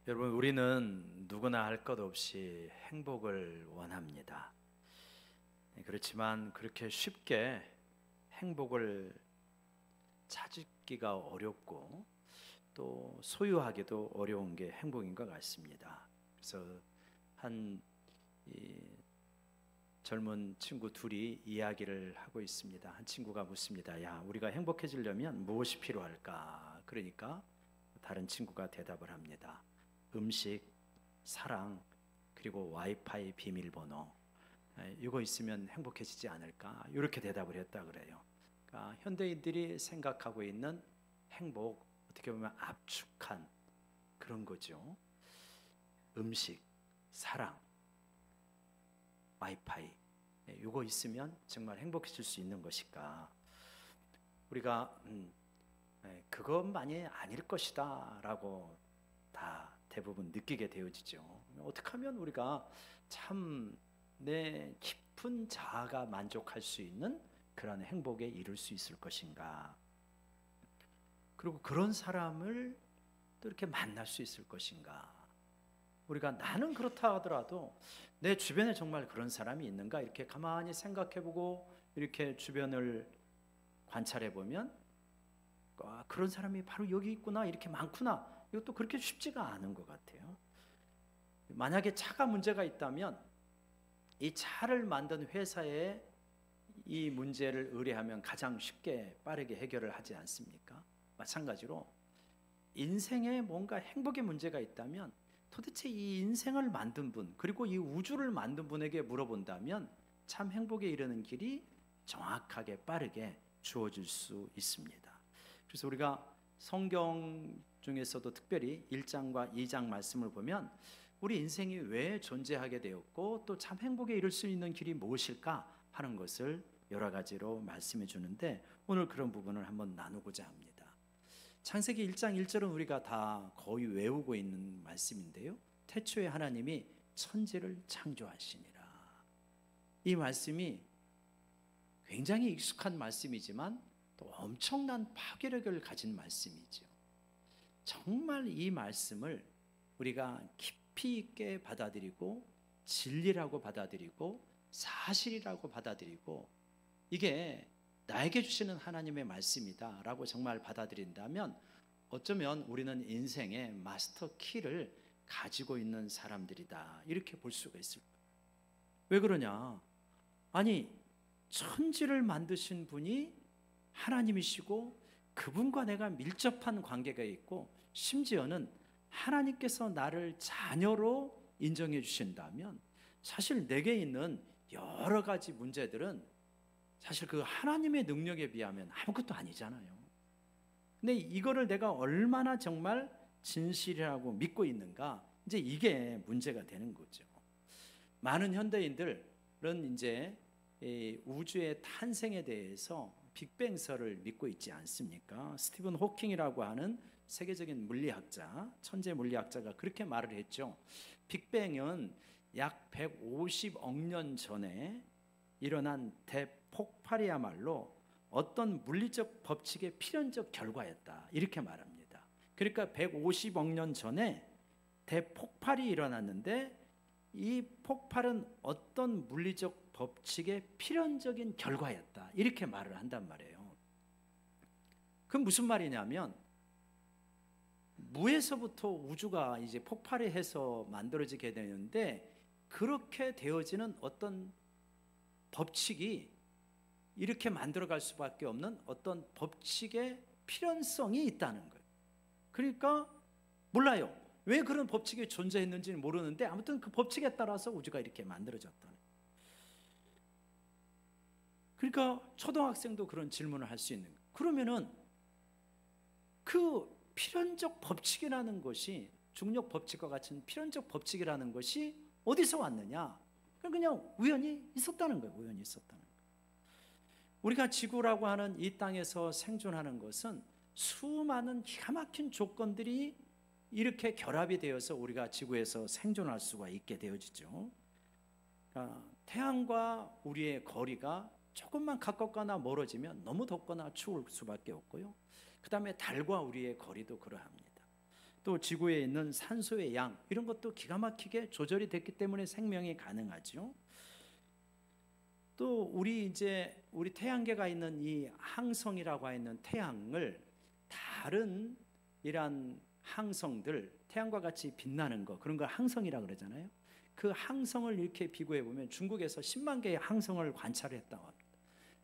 여러분, 우리는 누구나 할 것 없이 행복을 원합니다. 그렇지만 그렇게 쉽게 행복을 찾기가 어렵고 또 소유하기도 어려운 게 행복인 것 같습니다. 그래서 한 젊은 친구 둘이 이야기를 하고 있습니다. 한 친구가 묻습니다. 야, 우리가 행복해지려면 무엇이 필요할까? 그러니까 다른 친구가 대답을 합니다. 음식, 사랑, 그리고 와이파이 비밀번호, 이거 있으면 행복해지지 않을까? 이렇게 대답을 했다 그래요. 그러니까 현대인들이 생각하고 있는 행복, 어떻게 보면 압축한 그런 거죠. 음식, 사랑, 와이파이, 이거 있으면 정말 행복해질 수 있는 것일까? 우리가 그것만이 아닐 것이다라고 다 대부분 느끼게 되어지죠. 어떻게 하면 우리가 참 내 깊은 자아가 만족할 수 있는 그런 행복에 이룰 수 있을 것인가? 그리고 그런 사람을 또 이렇게 만날 수 있을 것인가? 우리가 나는 그렇다 하더라도 내 주변에 정말 그런 사람이 있는가? 이렇게 가만히 생각해보고 이렇게 주변을 관찰해보면 그런 사람이 바로 여기 있구나, 이렇게 많구나. 이것도 그렇게 쉽지가 않은 것 같아요. 만약에 차가 문제가 있다면 이 차를 만든 회사에 이 문제를 의뢰하면 가장 쉽게 빠르게 해결을 하지 않습니까? 마찬가지로 인생에 뭔가 행복의 문제가 있다면 도대체 이 인생을 만든 분, 그리고 이 우주를 만든 분에게 물어본다면 참 행복에 이르는 길이 정확하게 빠르게 주어질 수 있습니다. 그래서 우리가 성경 중에서도 특별히 1장과 2장 말씀을 보면 우리 인생이 왜 존재하게 되었고 또 참 행복에 이룰 수 있는 길이 무엇일까 하는 것을 여러 가지로 말씀해 주는데, 오늘 그런 부분을 한번 나누고자 합니다. 창세기 1장 1절은 우리가 다 거의 외우고 있는 말씀인데요, 태초에 하나님이 천지를 창조하시니라. 이 말씀이 굉장히 익숙한 말씀이지만 또 엄청난 파괴력을 가진 말씀이죠. 정말 이 말씀을 우리가 깊이 있게 받아들이고 진리라고 받아들이고 사실이라고 받아들이고 이게 나에게 주시는 하나님의 말씀이다 라고 정말 받아들인다면 어쩌면 우리는 인생의 마스터 키를 가지고 있는 사람들이다, 이렇게 볼 수가 있을 거예요. 왜 그러냐? 아니, 천지를 만드신 분이 하나님이시고 그분과 내가 밀접한 관계가 있고 심지어는 하나님께서 나를 자녀로 인정해 주신다면 사실 내게 있는 여러 가지 문제들은 사실 그 하나님의 능력에 비하면 아무것도 아니잖아요. 근데 이거를 내가 얼마나 정말 진실이라고 믿고 있는가, 이제 이게 문제가 되는 거죠. 많은 현대인들은 이제 이 우주의 탄생에 대해서 빅뱅설을 믿고 있지 않습니까? 스티븐 호킹이라고 하는 세계적인 물리학자, 천재 물리학자가 그렇게 말을 했죠. 빅뱅은 약 150억 년 전에 일어난 대폭발이야말로 어떤 물리적 법칙의 필연적 결과였다, 이렇게 말합니다. 그러니까 150억 년 전에 대폭발이 일어났는데 이 폭발은 어떤 물리적 법칙의 필연적인 결과였다, 이렇게 말을 한단 말이에요. 그건 무슨 말이냐면 무에서부터 우주가 이제 폭발해서 만들어지게 되는데 그렇게 되어지는 어떤 법칙이 이렇게 만들어갈 수밖에 없는 어떤 법칙의 필연성이 있다는 거예요. 그러니까 몰라요, 왜 그런 법칙이 존재했는지는 모르는데 아무튼 그 법칙에 따라서 우주가 이렇게 만들어졌다는. 그러니까 초등학생도 그런 질문을 할 수 있는 거예요. 그러면은 그 필연적 법칙이라는 것이, 중력 법칙과 같은 필연적 법칙이라는 것이 어디서 왔느냐? 그냥 우연히 있었다는 거예요. 우연히 있었다는 거예요. 우리가 지구라고 하는 이 땅에서 생존하는 것은 수많은 기가 막힌 조건들이 이렇게 결합이 되어서 우리가 지구에서 생존할 수가 있게 되어지죠. 그러니까 태양과 우리의 거리가 조금만 가깝거나 멀어지면 너무 덥거나 추울 수밖에 없고요. 그 다음에 달과 우리의 거리도 그러합니다. 또 지구에 있는 산소의 양, 이런 것도 기가 막히게 조절이 됐기 때문에 생명이 가능하죠. 또 우리 태양계가 있는 이 항성이라고 하는 태양을 다른 이러한 항성들, 태양과 같이 빛나는 거, 그런 걸 항성이라고 그러잖아요. 그 항성을 이렇게 비교해 보면 중국에서 10만 개의 항성을 관찰했다고 합니다.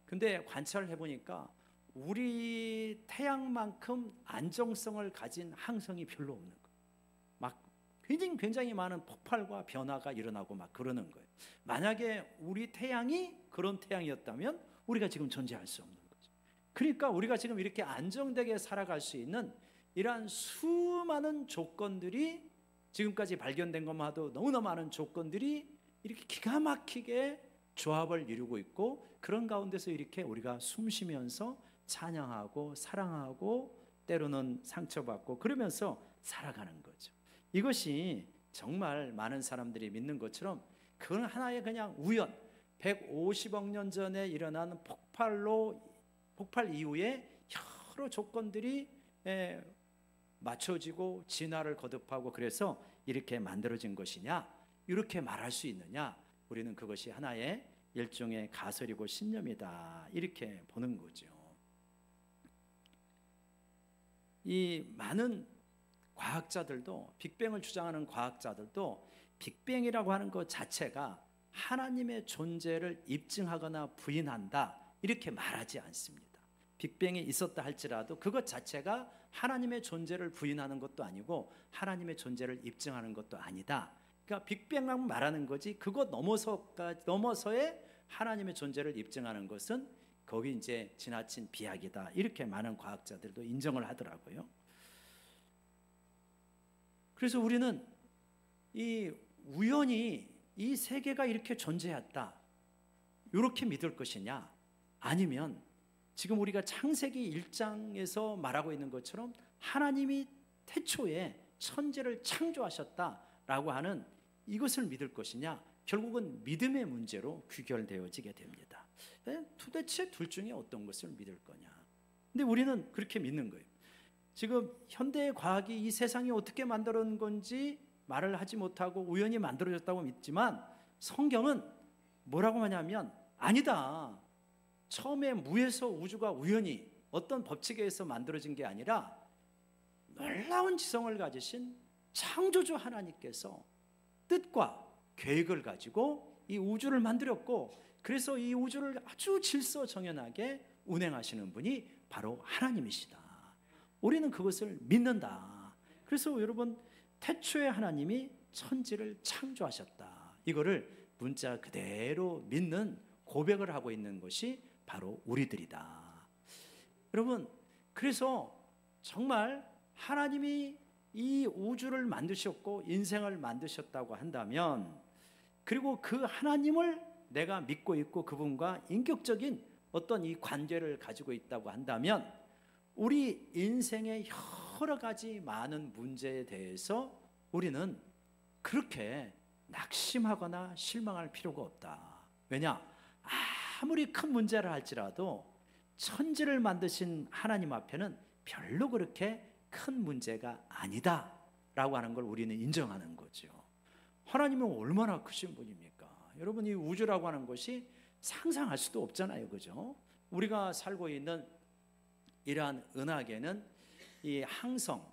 근데 관찰을 해보니까 우리 태양만큼 안정성을 가진 항성이 별로 없는 거예요. 막 굉장히 많은 폭발과 변화가 일어나고 막 그러는 거예요. 만약에 우리 태양이 그런 태양이었다면 우리가 지금 존재할 수 없는 거죠. 그러니까 우리가 지금 이렇게 안정되게 살아갈 수 있는 이러한 수많은 조건들이, 지금까지 발견된 것만 해도 너무나 많은 조건들이 이렇게 기가 막히게 조합을 이루고 있고, 그런 가운데서 이렇게 우리가 숨 쉬면서 찬양하고 사랑하고 때로는 상처받고 그러면서 살아가는 거죠. 이것이 정말 많은 사람들이 믿는 것처럼 그건 하나의 그냥 우연, 150억 년 전에 일어난 폭발 이후에 여러 조건들이 맞춰지고 진화를 거듭하고 그래서 이렇게 만들어진 것이냐, 이렇게 말할 수 있느냐? 우리는 그것이 하나의 일종의 가설이고 신념이다, 이렇게 보는 거죠. 이 많은 과학자들도, 빅뱅을 주장하는 과학자들도 빅뱅이라고 하는 것 자체가 하나님의 존재를 입증하거나 부인한다, 이렇게 말하지 않습니다. 빅뱅이 있었다 할지라도 그것 자체가 하나님의 존재를 부인하는 것도 아니고 하나님의 존재를 입증하는 것도 아니다. 그러니까 빅뱅만 말하는 거지, 그것 넘어서의 하나님의 존재를 입증하는 것은 거기 이제 지나친 비약이다, 이렇게 많은 과학자들도 인정을 하더라고요. 그래서 우리는 이 우연히 이 세계가 이렇게 존재했다, 이렇게 믿을 것이냐, 아니면 지금 우리가 창세기 1장에서 말하고 있는 것처럼 하나님이 태초에 천지를 창조하셨다라고 하는 이것을 믿을 것이냐, 결국은 믿음의 문제로 귀결되어지게 됩니다. 도대체 둘 중에 어떤 것을 믿을 거냐. 근데 우리는 그렇게 믿는 거예요. 지금 현대의 과학이 이 세상이 어떻게 만들어진 건지 말을 하지 못하고 우연히 만들어졌다고 믿지만, 성경은 뭐라고 하냐면 아니다, 처음에 무에서 우주가 우연히 어떤 법칙에 의해서 만들어진 게 아니라 놀라운 지성을 가지신 창조주 하나님께서 뜻과 계획을 가지고 이 우주를 만들었고, 그래서 이 우주를 아주 질서정연하게 운행하시는 분이 바로 하나님이시다. 우리는 그것을 믿는다. 그래서 여러분, 태초에 하나님이 천지를 창조하셨다, 이거를 문자 그대로 믿는 고백을 하고 있는 것이 바로 우리들이다. 여러분, 그래서 정말 하나님이 이 우주를 만드셨고 인생을 만드셨다고 한다면, 그리고 그 하나님을 내가 믿고 있고 그분과 인격적인 어떤 이 관계를 가지고 있다고 한다면, 우리 인생의 여러 가지 많은 문제에 대해서 우리는 그렇게 낙심하거나 실망할 필요가 없다. 왜냐? 아무리 큰 문제를 할지라도 천지를 만드신 하나님 앞에는 별로 그렇게 큰 문제가 아니다 라고 하는 걸 우리는 인정하는 거죠. 하나님은 얼마나 크신 분입니까? 여러분, 이 우주라고 하는 것이 상상할 수도 없잖아요, 그죠? 우리가 살고 있는 이러한 은하계는 이 항성,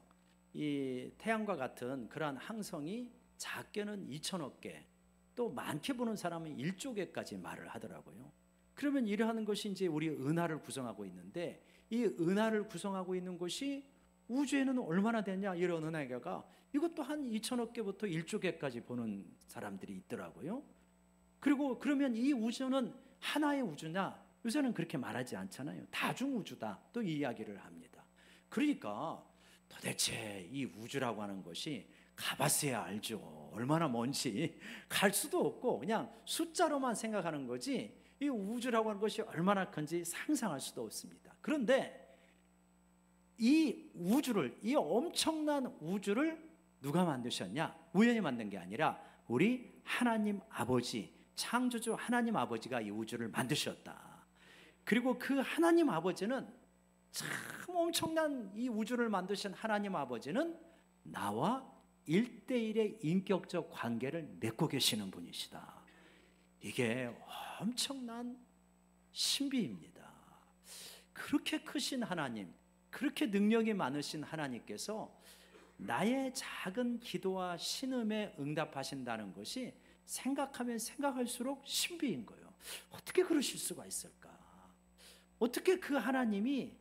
이 태양과 같은 그러한 항성이 작게는 2천억 개, 또 많게 보는 사람은 1조 개까지 말을 하더라고요. 그러면 이러한 것이 이제 우리 은하를 구성하고 있는데, 이 은하를 구성하고 있는 것이 우주에는 얼마나 되냐, 이런 은하계가 이것도 한 2천억 개부터 1조 개까지 보는 사람들이 있더라고요. 그리고 그러면 이 우주는 하나의 우주냐? 요새는 그렇게 말하지 않잖아요. 다중우주다, 또 이 이야기를 합니다. 그러니까 도대체 이 우주라고 하는 것이 가봤어야 알죠. 얼마나 먼지. 갈 수도 없고 그냥 숫자로만 생각하는 거지, 이 우주라고 하는 것이 얼마나 큰지 상상할 수도 없습니다. 그런데 이 우주를, 이 엄청난 우주를 누가 만드셨냐? 우연히 만든 게 아니라 우리 하나님 아버지, 창조주 하나님 아버지가 이 우주를 만드셨다. 그리고 그 하나님 아버지는, 참 엄청난 이 우주를 만드신 하나님 아버지는 나와 1대1의 인격적 관계를 맺고 계시는 분이시다. 이게 엄청난 신비입니다. 그렇게 크신 하나님, 그렇게 능력이 많으신 하나님께서 나의 작은 기도와 신음에 응답하신다는 것이 생각하면 생각할수록 신비인 거예요. 어떻게 그러실 수가 있을까? 어떻게 그 하나님이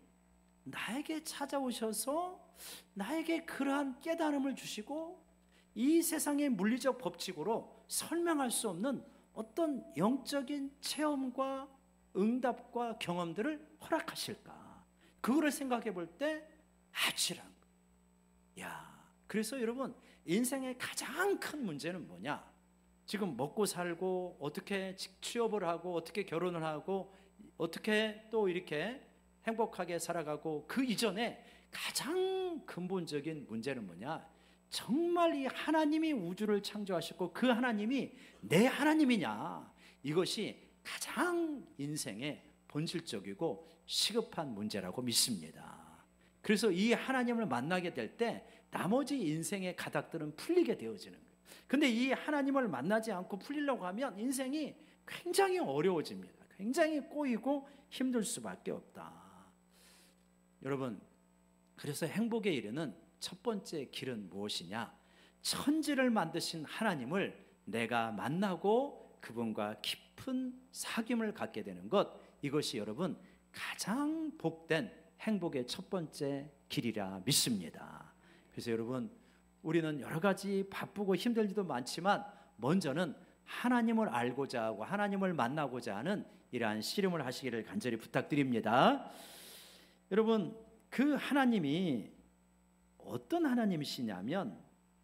나에게 찾아오셔서 나에게 그러한 깨달음을 주시고 이 세상의 물리적 법칙으로 설명할 수 없는 어떤 영적인 체험과 응답과 경험들을 허락하실까? 그거를 생각해 볼 때 아찔한 거예요. 그래서 여러분, 인생의 가장 큰 문제는 뭐냐? 지금 먹고 살고 어떻게 취업을 하고 어떻게 결혼을 하고 어떻게 또 이렇게 행복하게 살아가고 그 이전에 가장 근본적인 문제는 뭐냐? 정말 이 하나님이 우주를 창조하셨고 그 하나님이 내 하나님이냐? 이것이 가장 인생의 본질적이고 시급한 문제라고 믿습니다. 그래서 이 하나님을 만나게 될 때 나머지 인생의 가닥들은 풀리게 되어지는 거예요. 근데 이 하나님을 만나지 않고 풀리려고 하면 인생이 굉장히 어려워집니다. 굉장히 꼬이고 힘들 수밖에 없다. 여러분, 그래서 행복에 이르는 첫 번째 길은 무엇이냐? 천지를 만드신 하나님을 내가 만나고 그분과 깊은 사귐을 갖게 되는 것, 이것이 여러분 가장 복된 행복의 첫 번째 길이라 믿습니다. 그래서 여러분, 우리는 여러 가지 바쁘고 힘들 일도 많지만 먼저는 하나님을 알고자 하고 하나님을 만나고자 하는 이러한 씨름을 하시기를 간절히 부탁드립니다. 여러분, 그 하나님이 어떤 하나님이시냐면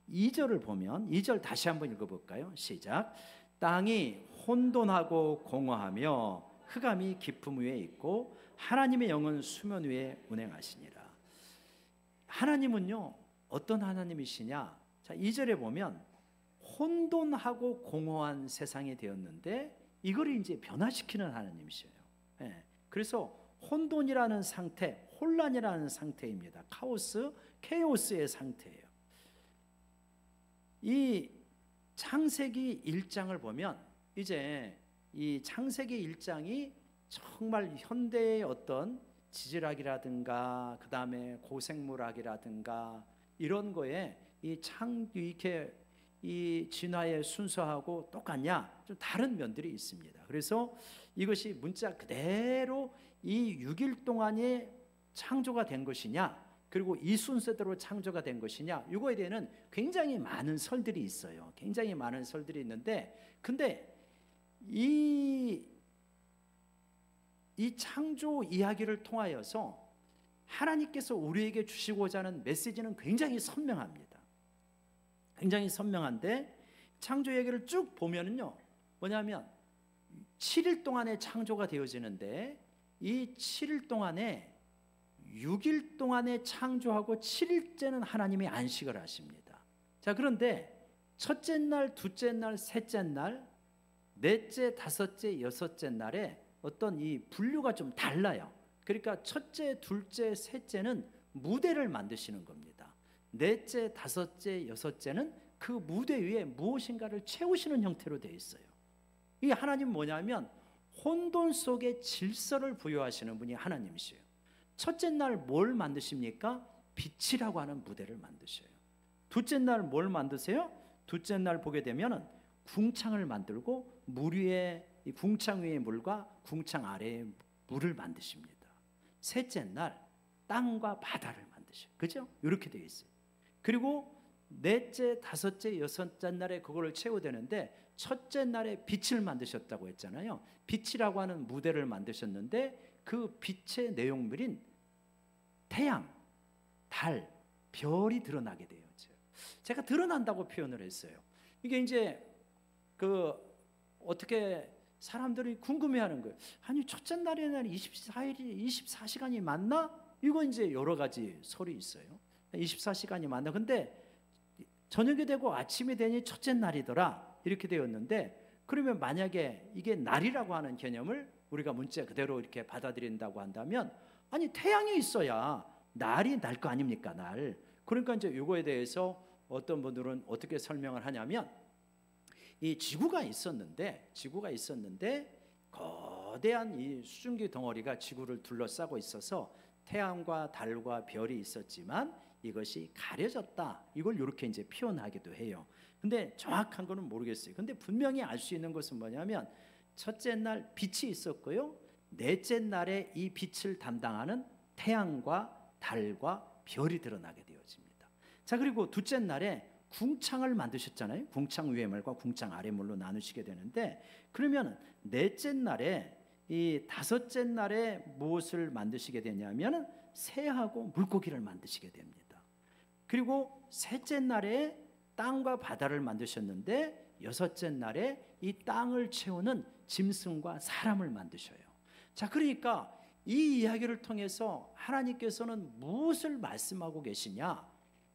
2절을 보면, 2절 다시 한번 읽어볼까요? 시작. 땅이 혼돈하고 공허하며 흑암이 깊음 위에 있고 하나님의 영은 수면 위에 운행하시니라. 하나님은요 어떤 하나님이시냐? 자, 2절에 보면 혼돈하고 공허한 세상이 되었는데 이걸 이제 변화시키는 하나님이셔요. 그래서 혼돈이라는 상태, 혼란이라는 상태입니다. 케오스의 상태예요. 이 창세기 1장을 보면 이제 이 창세기 1장이 정말 현대의 어떤 지질학이라든가 그 다음에 고생물학이라든가 이런 거에 이렇게 이 진화의 순서하고 똑같냐? 좀 다른 면들이 있습니다. 그래서 이것이 문자 그대로 이 6일 동안에 창조가 된 것이냐, 그리고 이 순서대로 창조가 된 것이냐, 이거에 대해서는 굉장히 많은 설들이 있어요. 굉장히 많은 설들이 있는데, 근데 이 창조 이야기를 통하여서 하나님께서 우리에게 주시고자 하는 메시지는 굉장히 선명합니다. 굉장히 선명한데 창조 얘기를 쭉 보면은요, 뭐냐면 7일 동안에 창조가 되어지는데 이 7일 동안에 6일 동안에 창조하고 7일째는 하나님이 안식을 하십니다. 자, 그런데 첫째 날, 둘째 날, 셋째 날, 넷째, 다섯째, 여섯째 날에 어떤 이 분류가 좀 달라요. 그러니까 첫째, 둘째, 셋째는 무대를 만드시는 겁니다. 넷째, 다섯째, 여섯째는 그 무대 위에 무엇인가를 채우시는 형태로 되어 있어요. 이 하나님 뭐냐면 혼돈 속에 질서를 부여하시는 분이 하나님이세요. 첫째 날 뭘 만드십니까? 빛이라고 하는 무대를 만드셔요. 둘째 날 뭘 만드세요? 둘째 날 보게 되면 궁창을 만들고 물 위에, 이 궁창 위의 물과 궁창 아래의 물을 만드십니다. 셋째 날 땅과 바다를 만드셔요. 그죠? 이렇게 되어 있어요. 그리고 넷째, 다섯째, 여섯째 날에 그거를 채워되는데 첫째 날에 빛을 만드셨다고 했잖아요. 빛이라고 하는 무대를 만드셨는데 그 빛의 내용물인 태양, 달, 별이 드러나게 되었죠. 제가 드러난다고 표현을 했어요. 이게 이제 어떻게 사람들이 궁금해하는 거예요. 아니 첫째 날에는 24시간이 맞나? 이거 이제 여러 가지 설이 있어요. 24시간이 맞나? 근데 저녁이 되고 아침이 되니 첫째 날이더라 이렇게 되었는데, 그러면 만약에 이게 날이라고 하는 개념을 우리가 문자 그대로 이렇게 받아들인다고 한다면, 아니 태양이 있어야 날이 날 거 아닙니까? 날. 그러니까 이제 이거에 대해서 어떤 분들은 어떻게 설명을 하냐면, 이 지구가 있었는데 거대한 이 수증기 덩어리가 지구를 둘러싸고 있어서 태양과 달과 별이 있었지만 이것이 가려졌다. 이걸 이렇게 이제 표현하기도 해요. 근데 정확한 거는 모르겠어요. 근데 분명히 알 수 있는 것은 뭐냐면, 첫째 날 빛이 있었고요, 넷째 날에 이 빛을 담당하는 태양과 달과 별이 드러나게 되어집니다. 자, 그리고 둘째 날에 궁창을 만드셨잖아요. 궁창 위의 물과 궁창 아래 물로 나누시게 되는데, 그러면 넷째 날에 이 다섯째 날에 무엇을 만드시게 되냐면 새하고 물고기를 만드시게 됩니다. 그리고 셋째 날에 땅과 바다를 만드셨는데, 여섯째 날에 이 땅을 채우는 짐승과 사람을 만드셔요. 자, 그러니까 이 이야기를 통해서 하나님께서는 무엇을 말씀하고 계시냐?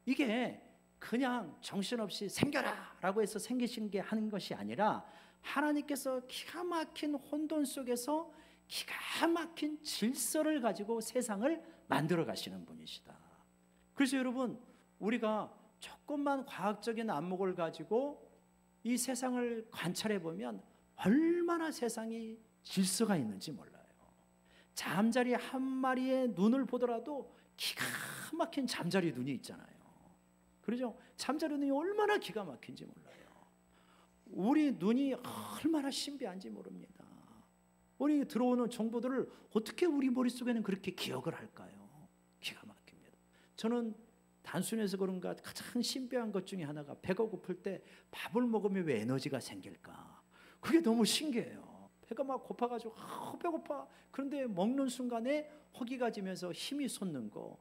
이게 그냥 정신없이 생겨라 라고 해서 생기신 게 하는 것이 아니라, 하나님께서 기가 막힌 혼돈 속에서 기가 막힌 질서를 가지고 세상을 만들어 가시는 분이시다. 그래서 여러분, 우리가 조금만 과학적인 안목을 가지고 이 세상을 관찰해 보면 얼마나 세상이 질서가 있는지 몰라요. 잠자리 한 마리의 눈을 보더라도 기가 막힌 잠자리 눈이 있잖아요. 그렇죠? 잠자리 눈이 얼마나 기가 막힌지 몰라요. 우리 눈이 얼마나 신비한지 모릅니다. 우리 들어오는 정보들을 어떻게 우리 머릿속에는 그렇게 기억을 할까요? 기가 막힙니다. 저는 단순해서 그런가 가장 신비한 것 중에 하나가, 배가 고플 때 밥을 먹으면 왜 에너지가 생길까? 그게 너무 신기해요. 배가 막 고파가지고 배고파. 그런데 먹는 순간에 허기가 지면서 힘이 솟는 거.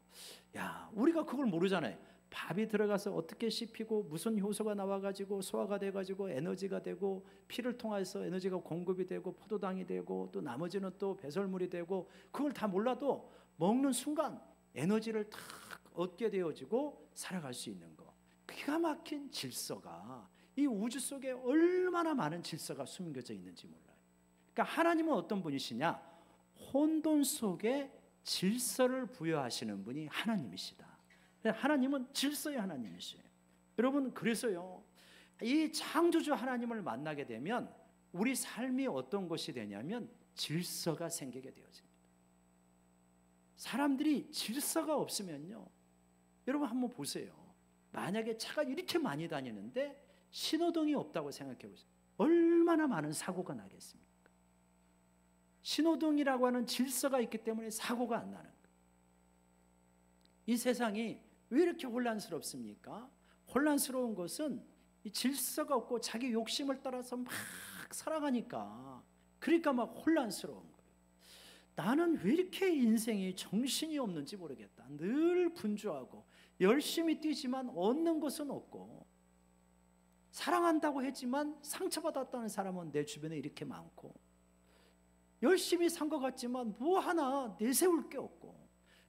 야, 우리가 그걸 모르잖아요. 밥이 들어가서 어떻게 씹히고 무슨 효소가 나와가지고 소화가 돼가지고 에너지가 되고, 피를 통해서 에너지가 공급이 되고 포도당이 되고 또 나머지는 또 배설물이 되고, 그걸 다 몰라도 먹는 순간 에너지를 탁 얻게 되어지고 살아갈 수 있는 거. 기가 막힌 질서가 이 우주 속에 얼마나 많은 질서가 숨겨져 있는지 몰라요. 그러니까 하나님은 어떤 분이시냐? 혼돈 속에 질서를 부여하시는 분이 하나님이시다. 하나님은 질서의 하나님이시에요. 여러분, 그래서요, 이 창조주 하나님을 만나게 되면 우리 삶이 어떤 것이 되냐면 질서가 생기게 되어집니다. 사람들이 질서가 없으면요, 여러분 한번 보세요. 만약에 차가 이렇게 많이 다니는데 신호등이 없다고 생각해 보세요. 얼마나 많은 사고가 나겠습니까? 신호등이라고 하는 질서가 있기 때문에 사고가 안 나는 거예요. 이 세상이 왜 이렇게 혼란스럽습니까? 혼란스러운 것은 이 질서가 없고 자기 욕심을 따라서 막 살아가니까, 그러니까 막 혼란스러운 거예요. 나는 왜 이렇게 인생이 정신이 없는지 모르겠다. 늘 분주하고 열심히 뛰지만 얻는 것은 없고, 사랑한다고 했지만 상처받았다는 사람은 내 주변에 이렇게 많고, 열심히 산 것 같지만 뭐 하나 내세울 게 없고,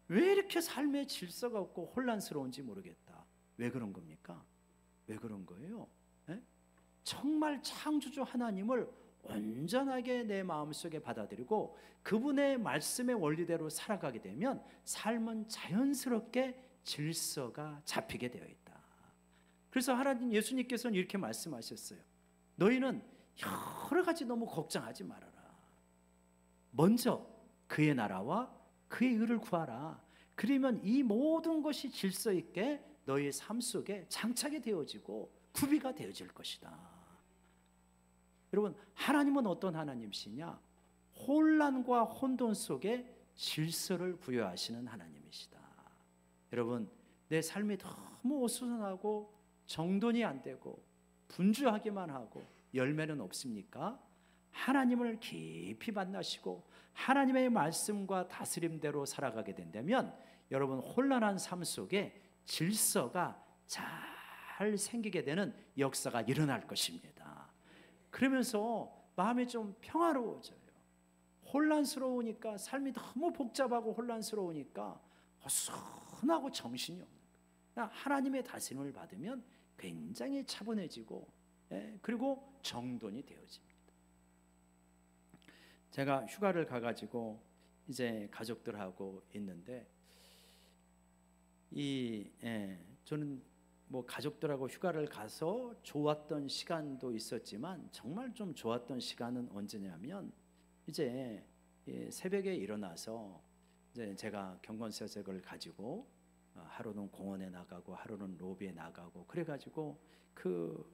왜 이렇게 삶의 질서가 없고 혼란스러운지 모르겠다. 왜 그런 겁니까? 왜 그런 거예요? 에? 정말 창조주 하나님을 온전하게 내 마음속에 받아들이고 그분의 말씀의 원리대로 살아가게 되면 삶은 자연스럽게 질서가 잡히게 되어 있다. 그래서 하나님, 예수님께서는 이렇게 말씀하셨어요. 너희는 여러 가지 너무 걱정하지 말아라. 먼저 그의 나라와 그의 의를 구하라. 그러면 이 모든 것이 질서 있게 너희의 삶 속에 장착이 되어지고 구비가 되어질 것이다. 여러분, 하나님은 어떤 하나님이시냐? 혼란과 혼돈 속에 질서를 부여하시는 하나님이시다. 여러분, 내 삶이 너무 어수선하고 정돈이 안 되고 분주하기만 하고 열매는 없습니까? 하나님을 깊이 만나시고 하나님의 말씀과 다스림대로 살아가게 된다면 여러분, 혼란한 삶 속에 질서가 잘 생기게 되는 역사가 일어날 것입니다. 그러면서 마음이 좀 평화로워져요. 혼란스러우니까, 삶이 너무 복잡하고 혼란스러우니까 어수선하고 정신이 없는 거예요. 하나님의 다스림을 받으면 굉장히 차분해지고, 그리고 정돈이 되어집니다. 제가 휴가를 가가지고 이제 가족들하고 있는데 저는 뭐 가족들하고 휴가를 가서 좋았던 시간도 있었지만 정말 좀 좋았던 시간은 언제냐면 이제 새벽에 일어나서 이제 제가 경건서적을 가지고 하루는 공원에 나가고 하루는 로비에 나가고 그래가지고 그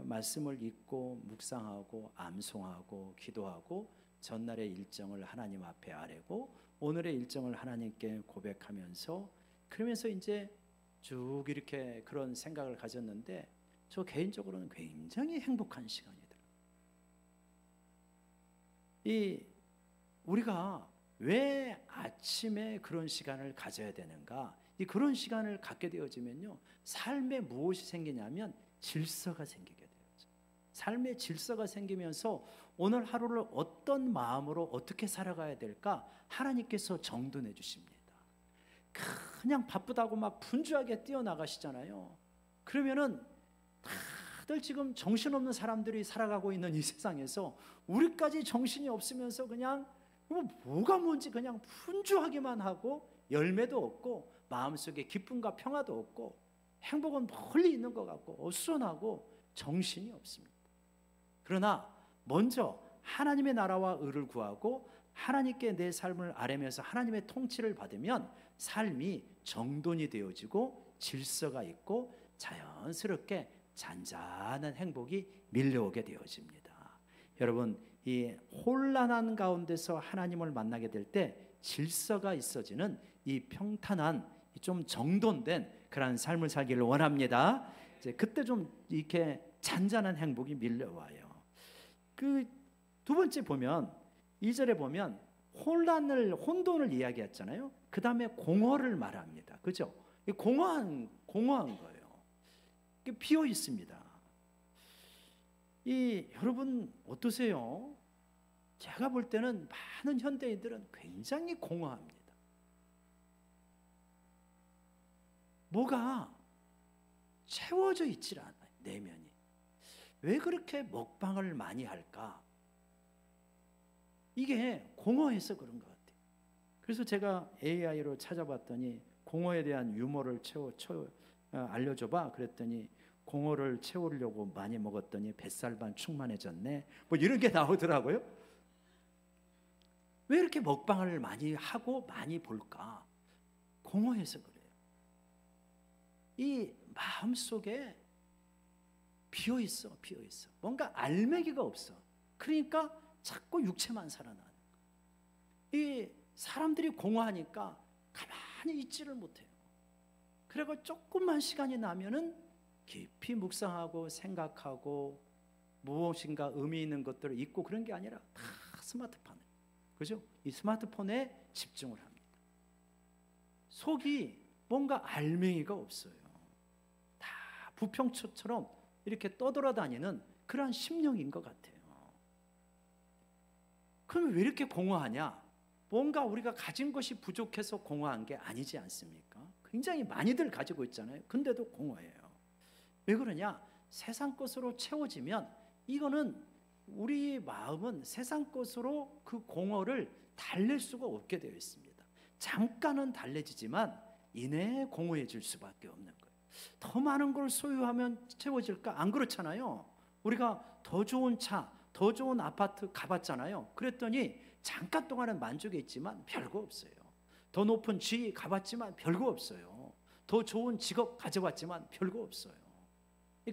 말씀을 읽고 묵상하고 암송하고 기도하고 전날의 일정을 하나님 앞에 아뢰고 오늘의 일정을 하나님께 고백하면서 그러면서 이제 쭉 이렇게 그런 생각을 가졌는데 저 개인적으로는 굉장히 행복한 시간이더라고요. 우리가 왜 아침에 그런 시간을 가져야 되는가? 그런 시간을 갖게 되어지면요, 삶에 무엇이 생기냐면 질서가 생기게 돼요. 삶의 질서가 생기면서 오늘 하루를 어떤 마음으로 어떻게 살아가야 될까 하나님께서 정돈해 주십니다. 그냥 바쁘다고 막 분주하게 뛰어나가시잖아요. 그러면은 다들 지금 정신없는 사람들이 살아가고 있는 이 세상에서 우리까지 정신이 없으면서 그냥 뭐가 뭔지 그냥 분주하기만 하고 열매도 없고 마음속에 기쁨과 평화도 없고 행복은 멀리 있는 것 같고 어수선하고 정신이 없습니다. 그러나 먼저 하나님의 나라와 의를 구하고 하나님께 내 삶을 아뢰면서 하나님의 통치를 받으면 삶이 정돈이 되어지고 질서가 있고 자연스럽게 잔잔한 행복이 밀려오게 되어집니다. 여러분, 이 혼란한 가운데서 하나님을 만나게 될 때 질서가 있어지는 이 평탄한 좀 정돈된 그런 삶을 살기를 원합니다. 이제 그때 좀 이렇게 잔잔한 행복이 밀려와요. 그 두 번째 보면 2절에 보면 혼돈을 이야기했잖아요. 그 다음에 공허를 말합니다. 그죠? 공허한 거예요. 비어 있습니다. 여러분 어떠세요? 제가 볼 때는 많은 현대인들은 굉장히 공허합니다. 뭐가 채워져 있질 않아요. 내면이. 왜 그렇게 먹방을 많이 할까? 이게 공허해서 그런 것 같아요. 그래서 제가 AI로 찾아봤더니 공허에 대한 유머를 알려줘봐 그랬더니 공허를 채우려고 많이 먹었더니 뱃살만 충만해졌네, 뭐 이런 게 나오더라고요. 왜 이렇게 먹방을 많이 하고 많이 볼까? 공허해서 그래요. 이 마음속에 비어있어. 뭔가 알맹이가 없어. 그러니까 자꾸 육체만 살아나는 거예요. 이 사람들이 공허하니까 가만히 있지를 못해요. 그리고 조금만 시간이 나면은 깊이 묵상하고 생각하고 무엇인가 의미 있는 것들을 잊고 그런 게 아니라 다 스마트폰에, 그죠? 이 스마트폰에 집중을 합니다. 속이 뭔가 알맹이가 없어요. 다 부평초처럼 이렇게 떠돌아다니는 그러한 심령인 것 같아요. 그럼 왜 이렇게 공허하냐? 뭔가 우리가 가진 것이 부족해서 공허한 게 아니지 않습니까? 굉장히 많이들 가지고 있잖아요. 근데도 공허해요. 왜 그러냐? 세상 것으로 채워지면 이거는 우리 마음은 세상 것으로 그 공허를 달랠 수가 없게 되어 있습니다. 잠깐은 달래지지만 이내에 공허해질 수밖에 없는 거예요. 더 많은 걸 소유하면 채워질까? 안 그렇잖아요. 우리가 더 좋은 차, 더 좋은 아파트 가봤잖아요. 그랬더니 잠깐 동안은 만족해 있지만 별거 없어요. 더 높은 지위 가봤지만 별거 없어요. 더 좋은 직업 가져봤지만 별거 없어요.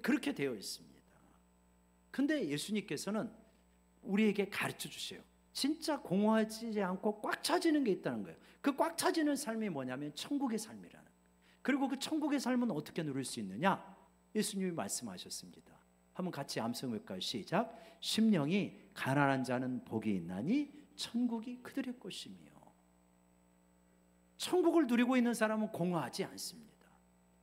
그렇게 되어 있습니다. 근데 예수님께서는 우리에게 가르쳐 주세요. 진짜 공허하지 않고 꽉 차지는 게 있다는 거예요. 그 꽉 차지는 삶이 뭐냐면 천국의 삶이라는 거예요. 그리고 그 천국의 삶은 어떻게 누릴 수 있느냐? 예수님이 말씀하셨습니다. 한번 같이 암송할까요? 시작. 심령이 가난한 자는 복이 있나니 천국이 그들의 것이며. 천국을 누리고 있는 사람은 공허하지 않습니다.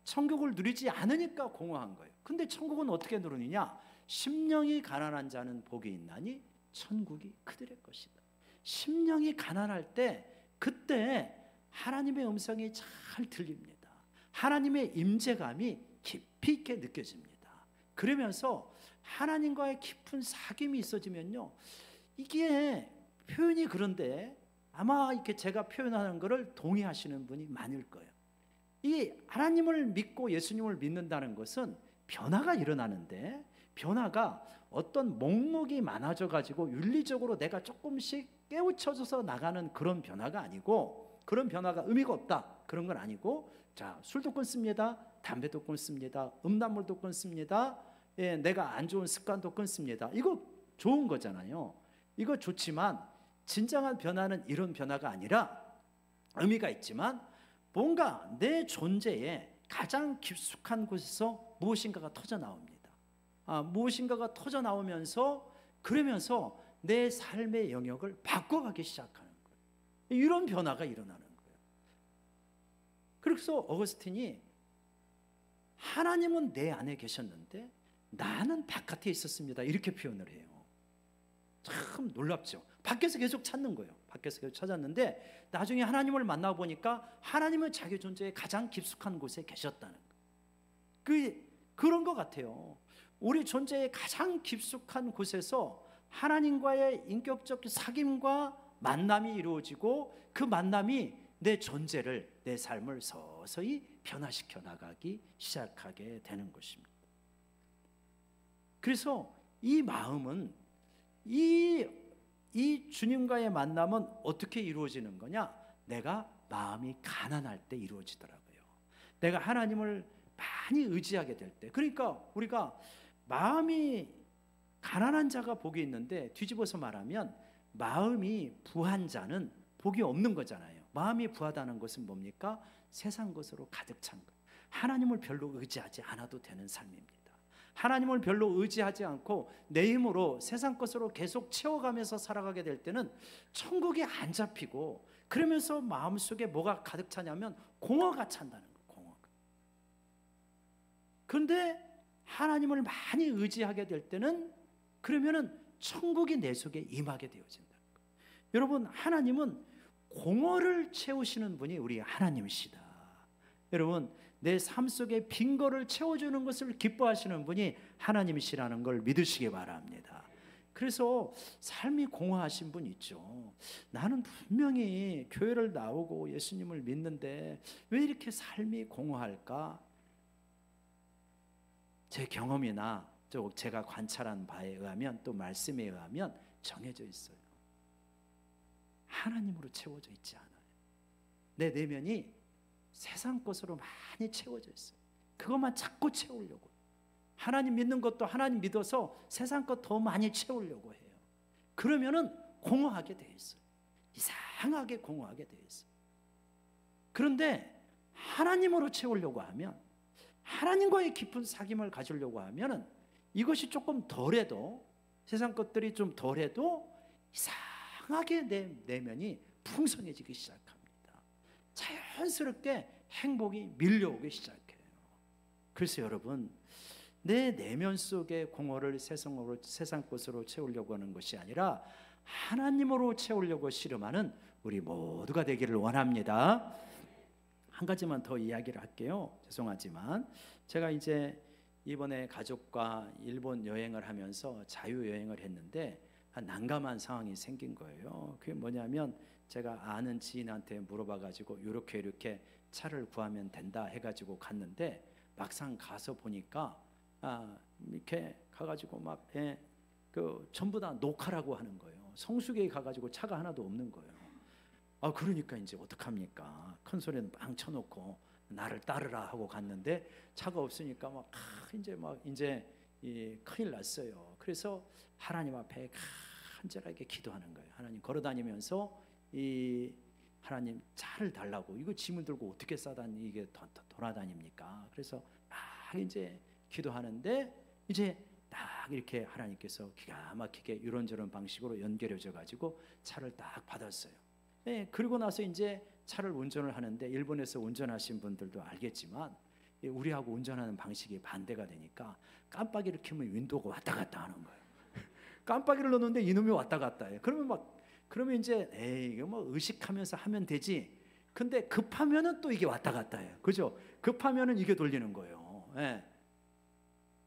천국을 누리지 않으니까 공허한 거예요. 근데 천국은 어떻게 누리느냐? 심령이 가난한 자는 복이 있나니 천국이 그들의 것이다. 심령이 가난할 때 그때 하나님의 음성이 잘 들립니다. 하나님의 임재감이 깊이 있게 느껴집니다. 그러면서 하나님과의 깊은 사귐이 있어지면요, 이게 표현이 그런데 아마 이렇게 제가 표현하는 것을 동의하시는 분이 많을 거예요. 이 하나님을 믿고 예수님을 믿는다는 것은 변화가 일어나는데, 변화가 어떤 목록이 많아져 가지고 윤리적으로 내가 조금씩 깨우쳐져서 나가는 그런 변화가 아니고, 그런 변화가 의미가 없다 그런 건 아니고, 자, 술도 끊습니다, 담배도 끊습니다, 음란물도 끊습니다, 예, 내가 안 좋은 습관도 끊습니다. 이거 좋은 거잖아요. 이거 좋지만 진정한 변화는 이런 변화가 아니라, 의미가 있지만 뭔가 내 존재에 가장 깊숙한 곳에서 무엇인가가 터져 나옵니다. 무엇인가가 터져 나오면서, 그러면서 내 삶의 영역을 바꿔가기 시작하는 거예요. 이런 변화가 일어나는 거예요. 그래서 어거스틴이 하나님은 내 안에 계셨는데 나는 바깥에 있었습니다, 이렇게 표현을 해요. 참 놀랍죠. 밖에서 계속 찾는 거예요. 밖에서 계속 찾았는데 나중에 하나님을 만나보니까 하나님은 자기 존재의 가장 깊숙한 곳에 계셨다는 거예요. 그런 것 같아요. 우리 존재의 가장 깊숙한 곳에서 하나님과의 인격적 사귐과 만남이 이루어지고, 그 만남이 내 존재를, 내 삶을 서서히 변화시켜 나가기 시작하게 되는 것입니다. 그래서 이 마음은, 이 주님과의 만남은 어떻게 이루어지는 거냐? 내가 마음이 가난할 때 이루어지더라고요. 내가 하나님을 많이 의지하게 될 때. 그러니까 우리가 마음이 가난한 자가 복이 있는데, 뒤집어서 말하면 마음이 부한 자는 복이 없는 거잖아요. 마음이 부하다는 것은 뭡니까? 세상 것으로 가득 찬 것. 하나님을 별로 의지하지 않아도 되는 삶입니다. 하나님을 별로 의지하지 않고 내 힘으로 세상 것으로 계속 채워가면서 살아가게 될 때는 천국이 안 잡히고, 그러면서 마음속에 뭐가 가득 차냐면 공허가 찬다는 거예요. 공허가. 그런데 하나님을 많이 의지하게 될 때는, 그러면은 천국이 내 속에 임하게 되어진다는 거예요. 여러분, 하나님은 공허를 채우시는 분이 우리 하나님이시다. 여러분, 내 삶 속에 빈 거를 채워주는 것을 기뻐하시는 분이 하나님이시라는 걸 믿으시기 바랍니다. 그래서 삶이 공허하신 분 있죠. 나는 분명히 교회를 나오고 예수님을 믿는데 왜 이렇게 삶이 공허할까? 제 경험이나 제가 관찰한 바에 의하면, 또 말씀에 의하면 정해져 있어요. 하나님으로 채워져 있지 않아요. 내 내면이 세상 것으로 많이 채워져 있어요. 그것만 자꾸 채우려고. 하나님 믿는 것도 하나님 믿어서 세상 것 더 많이 채우려고 해요. 그러면은 공허하게 돼 있어요. 이상하게 공허하게 돼 있어요. 그런데 하나님으로 채우려고 하면, 하나님과의 깊은 사귐을 가지려고 하면은, 이것이 조금 덜해도, 세상 것들이 좀 덜해도 이상하게 내 내면이 풍성해지기 시작합니다. 자연스럽게 행복이 밀려오기 시작해요. 그래서 여러분, 내 내면 속의 공허를 세상 것으로 채우려고 하는 것이 아니라 하나님으로 채우려고 씨름하는 우리 모두가 되기를 원합니다. 한 가지만 더 이야기를 할게요. 죄송하지만 제가 이제 이번에 가족과 일본 여행을 하면서 자유여행을 했는데 난감한 상황이 생긴 거예요. 그게 뭐냐면, 제가 아는 지인한테 물어봐가지고 이렇게 차를 구하면 된다 해가지고 갔는데, 막상 가서 보니까 이렇게 가가지고 막 전부 다 녹화라고 하는 거예요. 성수기에 가가지고 차가 하나도 없는 거예요. 그러니까 이제 어떡합니까? 큰 소리는 빵 쳐놓고 나를 따르라 하고 갔는데 차가 없으니까 이제 큰일 났어요. 그래서 하나님 앞에 간절하게 기도하는 거예요. 하나님, 걸어다니면서 하나님 차를 달라고. 이거 짐을 들고 어떻게 이게 돌아다닙니까? 그래서 이제 기도하는데, 이제 딱 이렇게 하나님께서 기가 막히게 이런저런 방식으로 연결해져 가지고 차를 딱 받았어요. 그리고 나서 이제 차를 운전을 하는데, 일본에서 운전하신 분들도 알겠지만 우리하고 운전하는 방식이 반대가 되니까 깜빡이를 켜면 윈도우가 왔다 갔다 하는 거예요. 깜빡이를 넣는데 이놈이 왔다 갔다 해요. 그러면 이제 이거 뭐 의식하면서 하면 되지. 근데 급하면은 또 이게 왔다 갔다 해요. 그죠? 급하면은 이게 돌리는 거예요.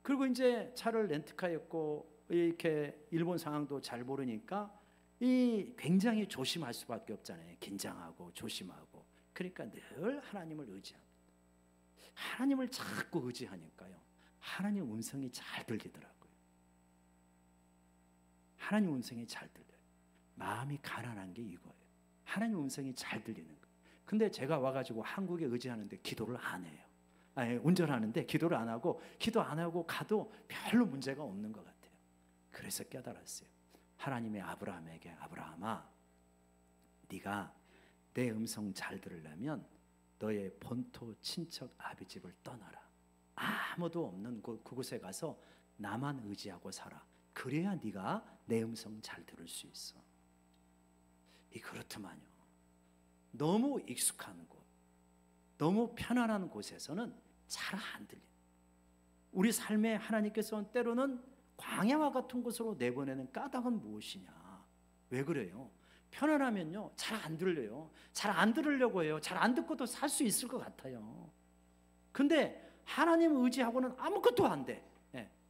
그리고 이제 차를 렌트카였고, 이렇게 일본 상황도 잘 모르니까 굉장히 조심할 수밖에 없잖아요. 긴장하고 조심하고. 그러니까 늘 하나님을 의지합니다. 하나님을 자꾸 의지하니까요, 하나님 음성이 잘 들리더라고요. 하나님 음성이 잘 들려요. 마음이 가난한 게 이거예요. 하나님 음성이 잘 들리는 거예요. 근데 제가 와가지고 한국에 의지하는데 기도를 안 해요. 아니, 운전하는데 기도를 안 하고, 기도 안 하고 가도 별로 문제가 없는 것 같아요. 그래서 깨달았어요. 하나님의 아브라함에게, 아브라함아, 네가 내 음성 잘 들으려면 너의 본토 친척 아비 집을 떠나라. 아무도 없는 그곳에 가서 나만 의지하고 살아. 그래야 네가 내 음성 잘 들을 수 있어. 그렇더만요. 너무 익숙한 곳, 너무 편안한 곳에서는 잘 안 들려요. 우리 삶에 하나님께서는 때로는 광야와 같은 곳으로 내보내는 까닭은 무엇이냐? 왜 그래요? 편안하면요, 잘 안 들려요. 잘 안 들으려고 해요. 잘 안 듣고도 살 수 있을 것 같아요. 근데 하나님 의지하고는 아무것도 안 돼.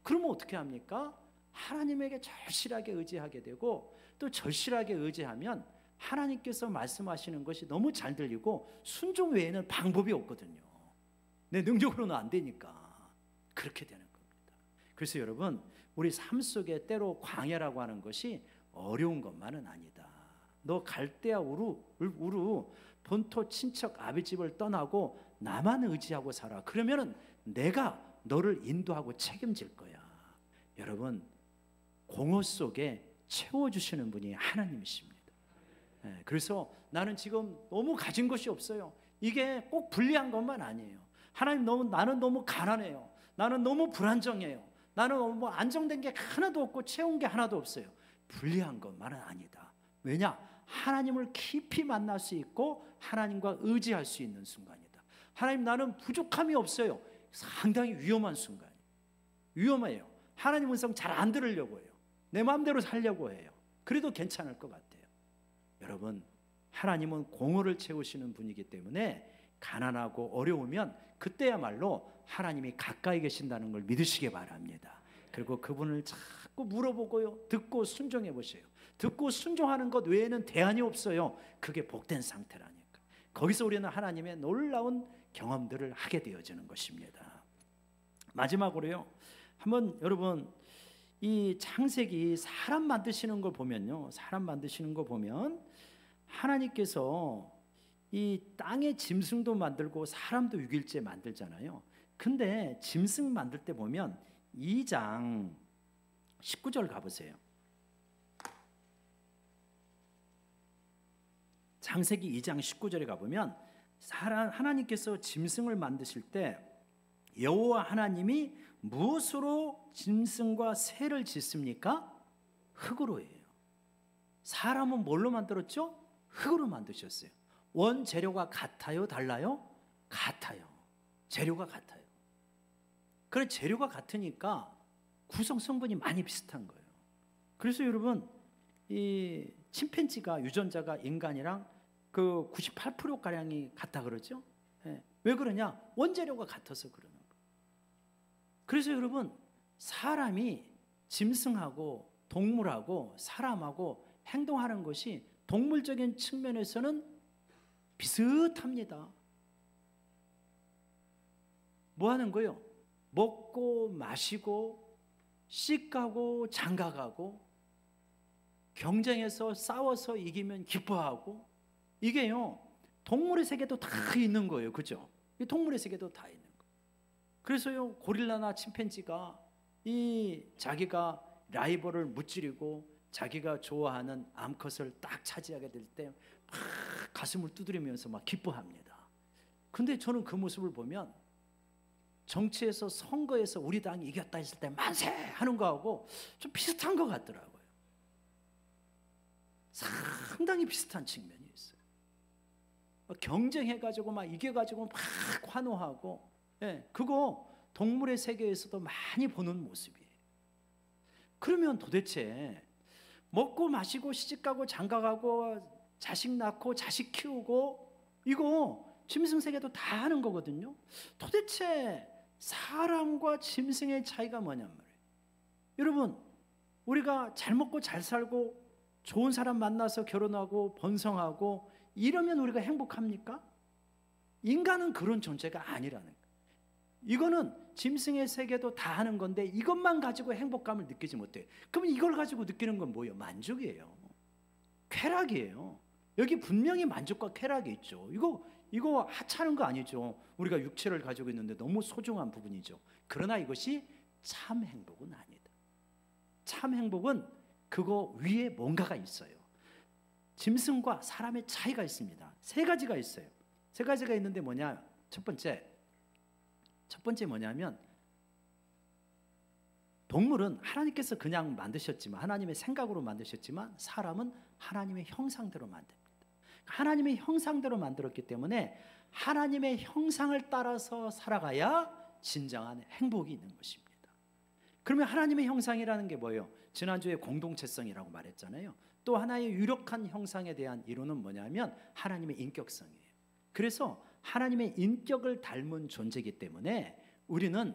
그러면 어떻게 합니까? 하나님에게 절실하게 의지하게 되고, 또 절실하게 의지하면 하나님께서 말씀하시는 것이 너무 잘 들리고 순종 외에는 방법이 없거든요. 내 능력으로는 안 되니까 그렇게 되는 겁니다. 그래서 여러분, 우리 삶 속에 때로 광야라고 하는 것이 어려운 것만은 아니다. 너 갈대아 우루 본토 친척 아비집을 떠나고 나만 의지하고 살아. 그러면은 내가 너를 인도하고 책임질 거야. 여러분, 공허 속에 채워주시는 분이 하나님이십니다. 그래서 나는 지금 너무 가진 것이 없어요. 이게 꼭 불리한 것만 아니에요. 하나님, 나는 너무 가난해요. 나는 너무 불안정해요. 나는 뭐 안정된 게 하나도 없고 채운 게 하나도 없어요. 불리한 것만은 아니다. 왜냐? 하나님을 깊이 만날 수 있고 하나님과 의지할 수 있는 순간이다. 하나님, 나는 부족함이 없어요. 상당히 위험한 순간이에요. 위험해요. 하나님 음성 잘 안 들으려고 해요. 내 마음대로 살려고 해요. 그래도 괜찮을 것 같아요. 여러분, 하나님은 공허를 채우시는 분이기 때문에 가난하고 어려우면 그때야말로 하나님이 가까이 계신다는 걸 믿으시기 바랍니다. 그리고 그분을 자꾸 물어보고요, 듣고 순종해 보세요. 듣고 순종하는 것 외에는 대안이 없어요. 그게 복된 상태라니까. 거기서 우리는 하나님의 놀라운 경험들을 하게 되어지는 것입니다. 마지막으로요, 한번 여러분, 이 창세기 사람 만드시는 걸 보면요, 사람 만드시는 거 보면 하나님께서 이 땅의 짐승도 만들고 사람도 6일째 만들잖아요. 근데 짐승 만들 때 보면 2장 19절 가보세요. 창세기 2장 19절에 가보면 하나님께서 짐승을 만드실 때 여호와 하나님이 무엇으로 짐승과 새를 짓습니까? 흙으로예요. 사람은 뭘로 만들었죠? 흙으로 만드셨어요. 원재료가 같아요? 달라요? 같아요. 재료가 같아요. 그래, 재료가 같으니까 구성 성분이 많이 비슷한 거예요. 그래서 여러분, 이 침팬지가, 유전자가 인간이랑 그 98%가량이 같다 그러죠? 왜 그러냐? 원재료가 같아서 그러는 거예요. 그래서 여러분, 사람이 짐승하고 동물하고 사람하고 행동하는 것이 동물적인 측면에서는 비슷합니다. 뭐 하는 거예요? 먹고 마시고 씻가고 장가가고 경쟁해서 싸워서 이기면 기뻐하고, 이게요, 동물의 세계도 다 있는 거예요. 그죠? 이 동물의 세계도 다 있는 거예요. 그래서요, 고릴라나 침팬지가 자기가 라이벌을 무찌르고 자기가 좋아하는 암컷을 딱 차지하게 될 때 막 가슴을 두드리면서 막 기뻐합니다. 근데 저는 그 모습을 보면 정치에서, 선거에서 우리 당이 이겼다 했을 때 만세 하는 거하고 좀 비슷한 것 같더라고요. 상당히 비슷한 측면이 있어요. 경쟁해가지고 막 이겨가지고 막 환호하고, 그거 동물의 세계에서도 많이 보는 모습이에요. 그러면 도대체 먹고 마시고 시집가고 장가가고 자식 낳고 자식 키우고, 이거 짐승 세계도 다 하는 거거든요. 도대체 사람과 짐승의 차이가 뭐냔 말이에요. 여러분, 우리가 잘 먹고 잘 살고 좋은 사람 만나서 결혼하고 번성하고 이러면 우리가 행복합니까? 인간은 그런 존재가 아니라는 거예요. 이거는 짐승의 세계도 다 하는 건데 이것만 가지고 행복감을 느끼지 못해요. 그러면 이걸 가지고 느끼는 건 뭐예요? 만족이에요. 쾌락이에요. 여기 분명히 만족과 쾌락이 있죠. 이거 하찮은 거 아니죠. 우리가 육체를 가지고 있는데 너무 소중한 부분이죠. 그러나 이것이 참 행복은 아니다. 참 행복은 그거 위에 뭔가가 있어요. 짐승과 사람의 차이가 있습니다. 세 가지가 있어요. 세 가지가 있는데 뭐냐? 첫 번째 뭐냐면, 동물은 하나님께서 그냥 만드셨지만, 하나님의 생각으로 만드셨지만, 사람은 하나님의 형상대로 만듭니다. 하나님의 형상대로 만들었기 때문에 하나님의 형상을 따라서 살아가야 진정한 행복이 있는 것입니다. 그러면 하나님의 형상이라는 게 뭐예요? 지난주에 공동체성이라고 말했잖아요. 또 하나의 유력한 형상에 대한 이론은 뭐냐면 하나님의 인격성이에요. 그래서 하나님의 인격을 닮은 존재이기 때문에 우리는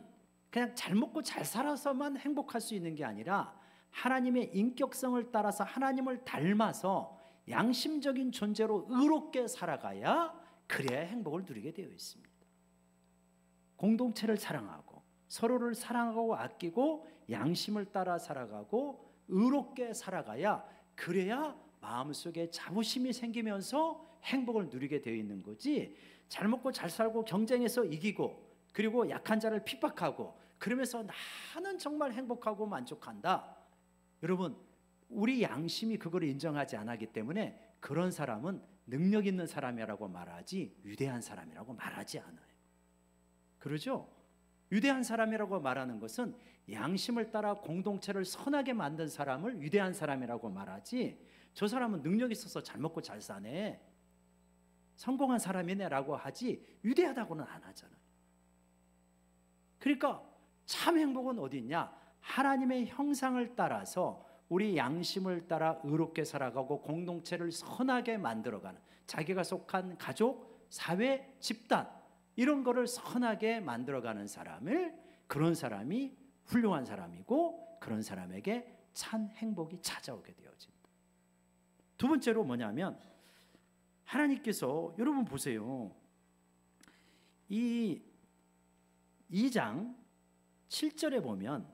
그냥 잘 먹고 잘 살아서만 행복할 수 있는 게 아니라 하나님의 인격성을 따라서 하나님을 닮아서 양심적인 존재로 의롭게 살아가야 그래야 행복을 누리게 되어 있습니다. 공동체를 사랑하고 서로를 사랑하고 아끼고 양심을 따라 살아가고 의롭게 살아가야 그래야 마음속에 자부심이 생기면서 행복을 누리게 되어 있는 거지, 잘 먹고 잘 살고 경쟁에서 이기고 그리고 약한 자를 핍박하고 그러면서 나는 정말 행복하고 만족한다. 여러분, 우리 양심이 그걸 인정하지 않았기 때문에 그런 사람은 능력 있는 사람이라고 말하지 위대한 사람이라고 말하지 않아요. 그러죠? 위대한 사람이라고 말하는 것은 양심을 따라 공동체를 선하게 만든 사람을 위대한 사람이라고 말하지, 저 사람은 능력 있어서 잘 먹고 잘 사네, 성공한 사람이네 라고 하지 위대하다고는 안 하잖아요. 그러니까 참 행복은 어디 있냐? 하나님의 형상을 따라서 우리 양심을 따라 의롭게 살아가고 공동체를 선하게 만들어가는, 자기가 속한 가족, 사회, 집단 이런 거를 선하게 만들어가는 사람을, 그런 사람이 훌륭한 사람이고 그런 사람에게 참 행복이 찾아오게 되어집니다. 두 번째로 뭐냐면, 하나님께서, 여러분 보세요, 이 2장 7절에 보면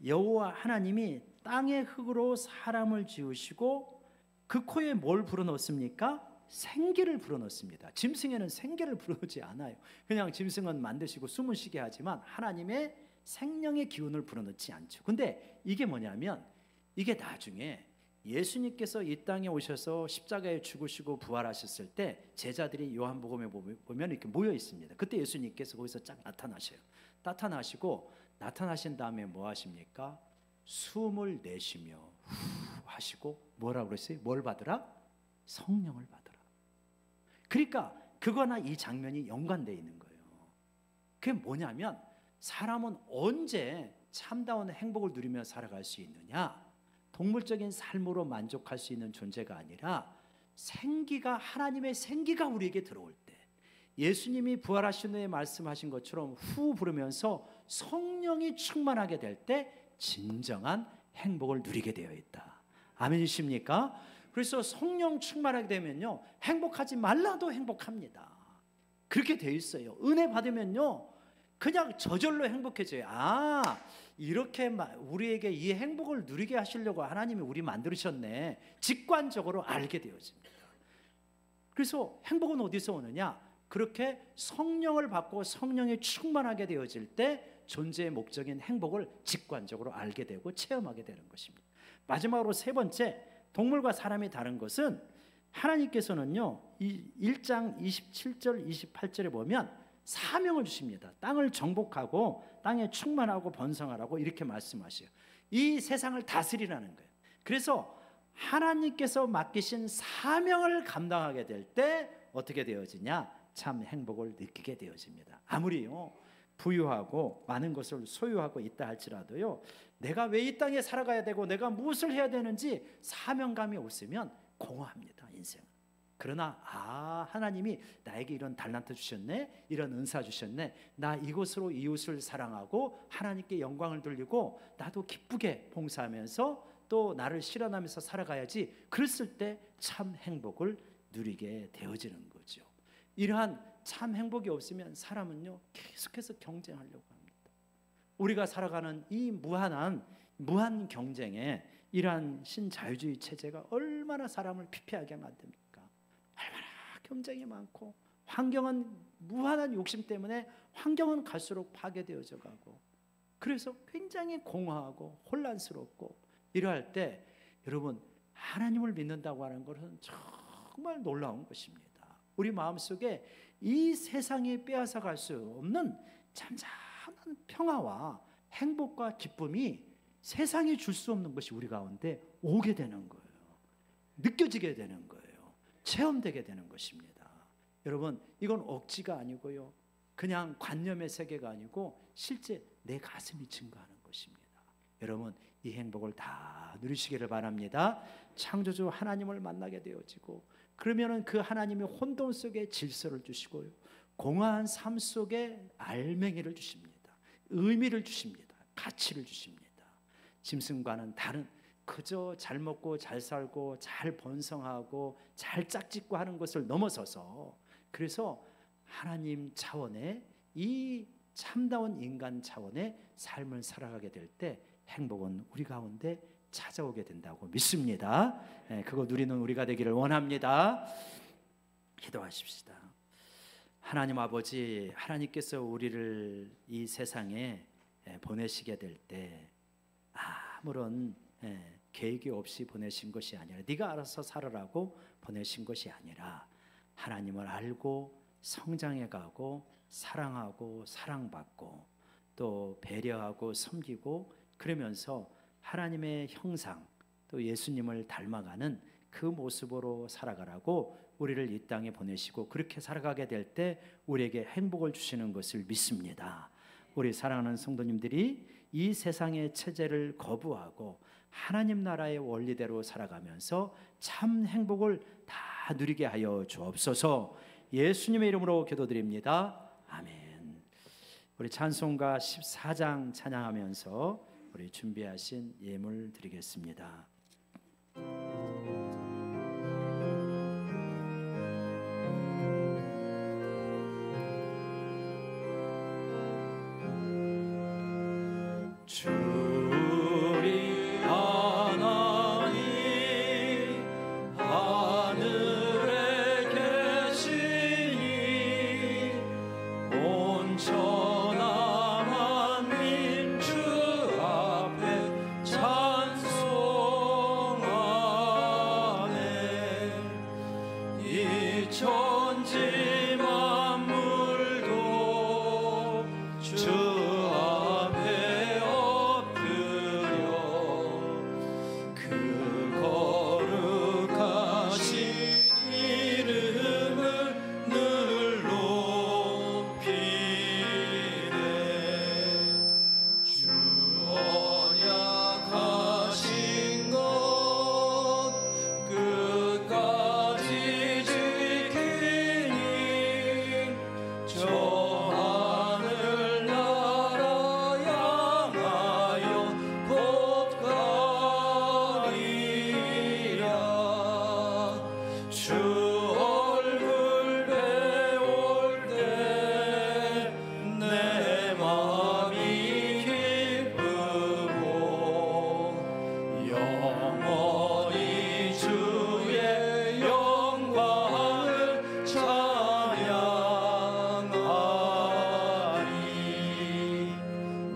여호와 하나님이 땅의 흙으로 사람을 지으시고 그 코에 뭘 불어넣습니까? 생기를 불어넣습니다. 짐승에는 생기를 불어넣지 않아요. 그냥 짐승은 만드시고 숨을 쉬게 하지만 하나님의 생명의 기운을 불어넣지 않죠. 근데 이게 뭐냐면, 이게 나중에 예수님께서 이 땅에 오셔서 십자가에 죽으시고 부활하셨을 때 제자들이 요한복음에 보면 이렇게 모여 있습니다. 그때 예수님께서 거기서 쫙 나타나셔요. 나타나신 다음에 뭐 하십니까? 숨을 내쉬며 후 하시고 뭐라고 그랬어요? 뭘 받으라? 성령을 받으라. 그러니까 그거나 이 장면이 연관되어 있는 거예요. 그게 뭐냐면, 사람은 언제 참다운 행복을 누리며 살아갈 수 있느냐? 동물적인 삶으로 만족할 수 있는 존재가 아니라 생기가, 하나님의 생기가 우리에게 들어올 때, 예수님이 부활하신 후에 말씀하신 것처럼 후 부르면서 성령이 충만하게 될 때 진정한 행복을 누리게 되어 있다. 아멘이십니까? 그래서 성령 충만하게 되면요, 행복하지 말라도 행복합니다. 그렇게 되어 있어요. 은혜 받으면요 그냥 저절로 행복해져요. 이렇게 우리에게 이 행복을 누리게 하시려고 하나님이 우리 만드셨네, 직관적으로 알게 되어집니다. 그래서 행복은 어디서 오느냐? 그렇게 성령을 받고 성령이 충만하게 되어질 때 존재의 목적인 행복을 직관적으로 알게 되고 체험하게 되는 것입니다. 마지막으로 세 번째, 동물과 사람이 다른 것은, 하나님께서는요 이 1장 27절 28절에 보면 사명을 주십니다. 땅을 정복하고 땅에 충만하고 번성하라고 이렇게 말씀하셔요. 이 세상을 다스리라는 거예요. 그래서 하나님께서 맡기신 사명을 감당하게 될 때 어떻게 되어지냐? 참 행복을 느끼게 되어집니다. 아무리요 부유하고 많은 것을 소유하고 있다 할지라도요, 내가 왜 이 땅에 살아가야 되고 내가 무엇을 해야 되는지 사명감이 없으면 공허합니다, 인생은. 그러나 하나님이 나에게 이런 달란트 주셨네, 이런 은사 주셨네, 나 이것으로 이웃을 사랑하고 하나님께 영광을 돌리고 나도 기쁘게 봉사하면서 또 나를 실현하면서 살아가야지, 그랬을 때 참 행복을 누리게 되어지는 거죠. 이러한 참 행복이 없으면 사람은요 계속해서 경쟁하려고 합니다. 우리가 살아가는 이 무한 경쟁에 이러한 신자유주의 체제가 얼마나 사람을 피폐하게 만듭니까? 얼마나 경쟁이 많고, 환경은 무한한 욕심 때문에 환경은 갈수록 파괴되어져 가고, 그래서 굉장히 공허하고 혼란스럽고, 이러할 때 여러분, 하나님을 믿는다고 하는 것은 정말 놀라운 것입니다. 우리 마음속에 이 세상이 빼앗아갈 수 없는 잠잠한 평화와 행복과 기쁨이 세상이 줄 수 없는 것이 우리 가운데 오게 되는 거예요. 느껴지게 되는 거예요. 체험되게 되는 것입니다. 여러분, 이건 억지가 아니고요, 그냥 관념의 세계가 아니고 실제 내 가슴이 증거하는 것입니다. 여러분, 이 행복을 다 누리시기를 바랍니다. 창조주 하나님을 만나게 되어지고, 그러면은 그 하나님이 혼돈 속에 질서를 주시고요, 공허한 삶 속에 알맹이를 주십니다. 의미를 주십니다. 가치를 주십니다. 짐승과는 다른, 그저 잘 먹고 잘 살고 잘 번성하고 잘 짝짓고 하는 것을 넘어서서, 그래서 하나님 차원의 이 참다운 인간 차원의 삶을 살아가게 될 때 행복은 우리 가운데 찾아오게 된다고 믿습니다. 그거 누리는 우리가 되기를 원합니다. 기도하십시다. 하나님 아버지, 하나님께서 우리를 이 세상에 보내시게 될 때 아무런 계획이 없이 보내신 것이 아니라, 네가 알아서 살아라고 보내신 것이 아니라, 하나님을 알고 성장해 가고 사랑하고 사랑받고 또 배려하고 섬기고, 그러면서 하나님의 형상, 또 예수님을 닮아가는 그 모습으로 살아가라고 우리를 이 땅에 보내시고, 그렇게 살아가게 될 때 우리에게 행복을 주시는 것을 믿습니다. 우리 사랑하는 성도님들이 이 세상의 체제를 거부하고 하나님 나라의 원리대로 살아가면서 참 행복을 다 누리게 하여 주옵소서. 예수님의 이름으로 기도드립니다. 아멘. 우리 찬송가 14장 찬양하면서 우리 준비하신 예물 드리겠습니다. 주리 하나님 하늘에 계시니 온천하 만민 주 앞에 찬송하네. 이 천지 만물도 주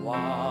와